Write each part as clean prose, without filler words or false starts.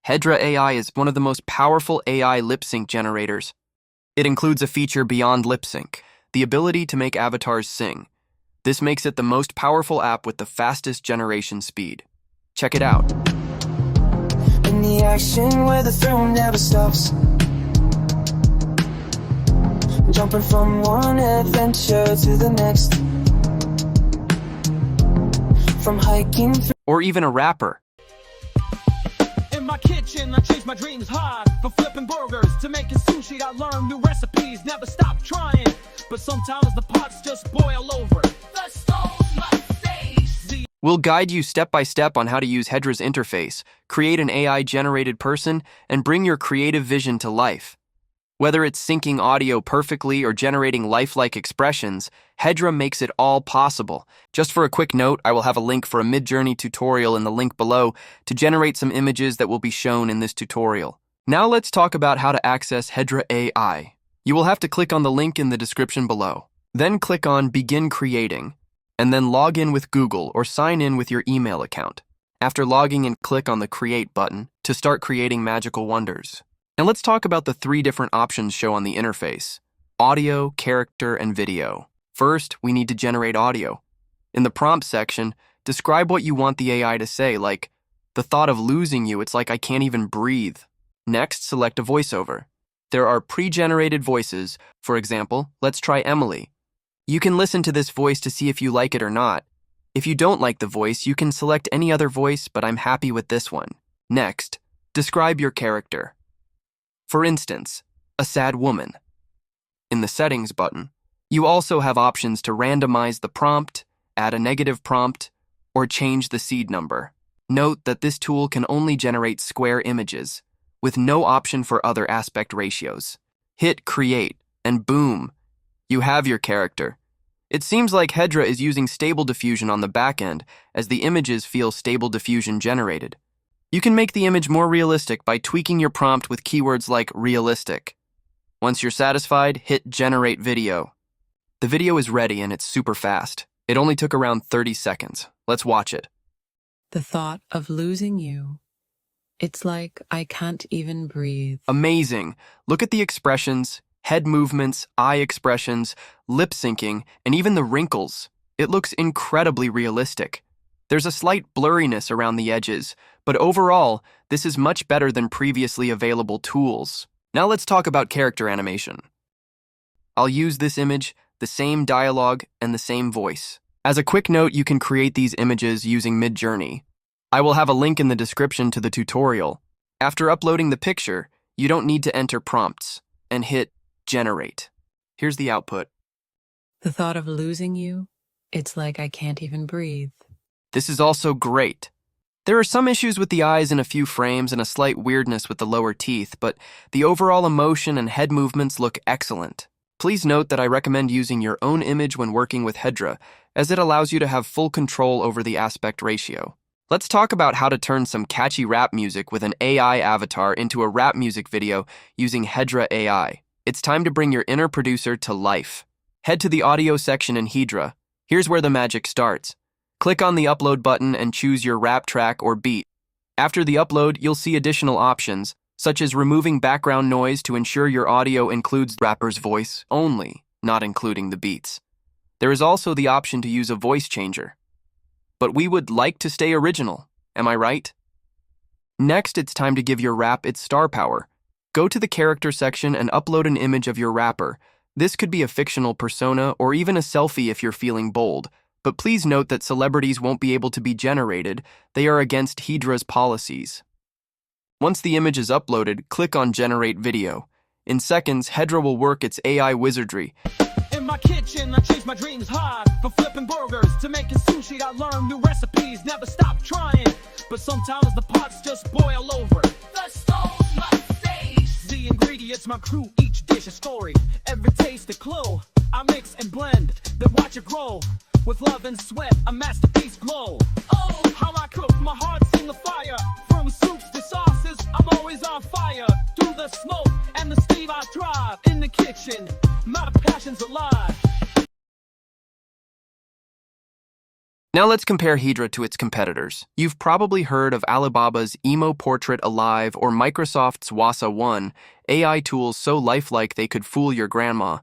Hedra AI is one of the most powerful AI lip sync generators. It includes a feature beyond lip sync, the ability to make avatars sing. This makes it the most powerful app with the fastest generation speed. Check it out. In the action where the thrill never stops, jumping from one adventure to the next, from hiking through. Or even a rapper. In my kitchen, I changed my dreams hard. From flipping burgers to making sushi, I learned new recipes, never stop trying. But sometimes the pots just boil over. The stoves must stay. We'll guide you step by step on how to use Hedra's interface, create an AI-generated person, and bring your creative vision to life. Whether it's syncing audio perfectly or generating lifelike expressions, Hedra makes it all possible. Just for a quick note, I will have a link for a Midjourney tutorial in the link below to generate some images that will be shown in this tutorial. Now let's talk about how to access Hedra AI. You will have to click on the link in the description below. Then click on Begin Creating, and then log in with Google or sign in with your email account. After logging in, click on the Create button to start creating magical wonders. Now let's talk about the 3 different options shown on the interface: audio, character, and video. First, we need to generate audio. In the prompt section, describe what you want the AI to say, like, "The thought of losing you, it's like I can't even breathe." Next, select a voiceover. There are pre-generated voices. For example, let's try Emily. You can listen to this voice to see if you like it or not. If you don't like the voice, you can select any other voice, but I'm happy with this one. Next, describe your character. For instance, a sad woman. In the Settings button, you also have options to randomize the prompt, add a negative prompt, or change the seed number. Note that this tool can only generate square images, with no option for other aspect ratios. Hit Create, and boom, you have your character. It seems like Hedra is using Stable Diffusion on the back end, as the images feel Stable Diffusion generated. You can make the image more realistic by tweaking your prompt with keywords like realistic. Once you're satisfied, hit Generate Video. The video is ready and it's super fast. It only took around 30 seconds. Let's watch it. The thought of losing you, it's like I can't even breathe. Amazing. Look at the expressions, head movements, eye expressions, lip syncing, and even the wrinkles. It looks incredibly realistic. There's a slight blurriness around the edges, but overall, this is much better than previously available tools. Now let's talk about character animation. I'll use this image, the same dialogue, and the same voice. As a quick note, you can create these images using Midjourney. I will have a link in the description to the tutorial. After uploading the picture, you don't need to enter prompts, and hit Generate. Here's the output. The thought of losing you, it's like I can't even breathe. This is also great. There are some issues with the eyes in a few frames and a slight weirdness with the lower teeth, but the overall emotion and head movements look excellent. Please note that I recommend using your own image when working with Hedra, as it allows you to have full control over the aspect ratio. Let's talk about how to turn some catchy rap music with an AI avatar into a rap music video using Hedra AI. It's time to bring your inner producer to life. Head to the audio section in Hedra. Here's where the magic starts. Click on the upload button and choose your rap track or beat. After the upload, you'll see additional options, such as removing background noise to ensure your audio includes the rapper's voice only, not including the beats. There is also the option to use a voice changer. But we would like to stay original, am I right? Next, it's time to give your rap its star power. Go to the character section and upload an image of your rapper. This could be a fictional persona or even a selfie if you're feeling bold. But please note that celebrities won't be able to be generated. They are against Hedra's policies. Once the image is uploaded, click on Generate Video. In seconds, Hedra will work its AI wizardry. In my kitchen, I changed my dreams hard. From flipping burgers to making sushi, I learned new recipes, never stop trying. But sometimes the pots just boil over. The stoves must stay. The ingredients, my crew, each dish a story. Every taste a clue. I mix and blend, then watch it grow. With love and sweat, a masterpiece glow. Oh, how I cook, my heart's in the fire. From soups to sauces, I'm always on fire. Through the smoke and the steam I thrive. In the kitchen, my passion's alive. Now let's compare Hedra to its competitors. You've probably heard of Alibaba's Emo Portrait Alive or Microsoft's Wasa 1, AI tools so lifelike they could fool your grandma.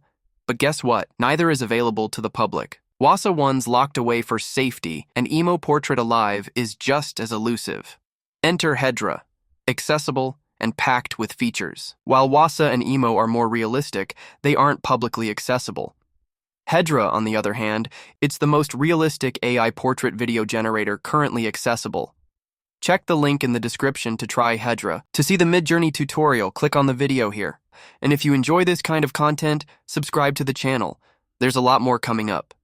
But guess what? Neither is available to the public. Wasa 1's locked away for safety, and Emo Portrait Alive is just as elusive. Enter Hedra, accessible and packed with features. While Wasa and Emo are more realistic, they aren't publicly accessible. Hedra, on the other hand, it's the most realistic AI portrait video generator currently accessible. Check the link in the description to try Hedra. To see the Midjourney tutorial, click on the video here. And if you enjoy this kind of content, subscribe to the channel. There's a lot more coming up.